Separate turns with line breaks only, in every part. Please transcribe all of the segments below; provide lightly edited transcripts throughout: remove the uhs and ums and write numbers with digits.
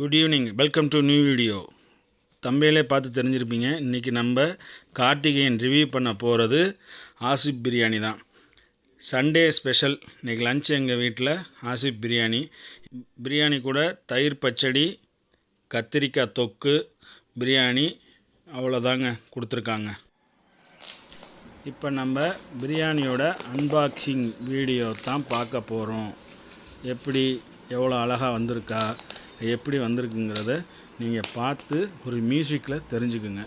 Good evening, welcome to new video. தம்பையிலே பார்த்து தெரிஞ்சிருப்பீங்க. இன்றைக்கி நம்ம கார்த்திகேயன் ரிவ்யூ பண்ண போகிறது ஆசிப் பிரியாணி தான். Sunday special. இன்றைக்கி லஞ்ச் எங்கள் வீட்டில் ஆசிப் பிரியாணி கூட தயிர் பச்சடி, கத்திரிக்காய் தொக்கு, பிரியாணி, அவ்வளோதாங்க கொடுத்துருக்காங்க. இப்போ நம்ம பிரியாணியோட அன்பாக்சிங் வீடியோ தான் பார்க்க போகிறோம். எப்படி எவ்வளோ அழகாக வந்திருக்கா, எப்படி வந்திருக்குங்கிறத நீங்கள் பார்த்து ஒரு மியூசிக்கில் தெரிஞ்சுக்குங்க.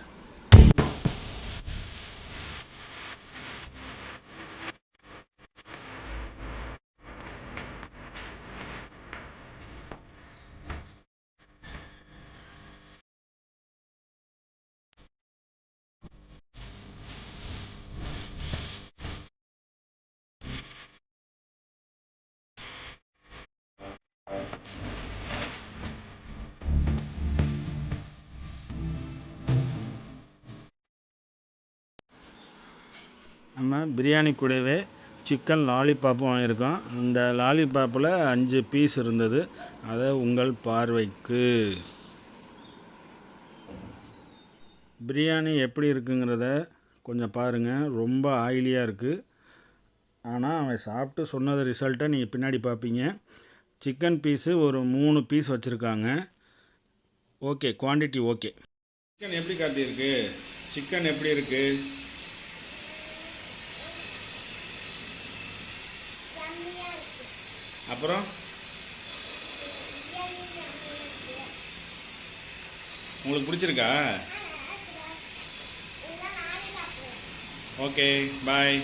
நம்ம பிரியாணி கூடவே சிக்கன் லாலிபாப்பும் வாங்கியிருக்கோம். அந்த லாலிபாப்பில் 5 பீஸ் இருந்தது. அதை உங்கள் பார்வைக்கு. பிரியாணி எப்படி இருக்குங்கிறத கொஞ்சம் பாருங்கள். ரொம்ப ஆயிலியாக இருக்குது. ஆனால் அவன் சாப்பிட்டு சொன்னது ரிசல்ட்டை நீங்கள் பின்னாடி பார்ப்பீங்க. சிக்கன் பீஸு ஒரு 3 பீஸ் வச்சுருக்காங்க. Okay, quantity okay. சிக்கன் எப்படி காட்டியிருக்கு? சிக்கன் எப்படி இருக்குது? அப்புறம் உங்களுக்கு பிடிச்சிருக்கா? ஓகே, பாய்.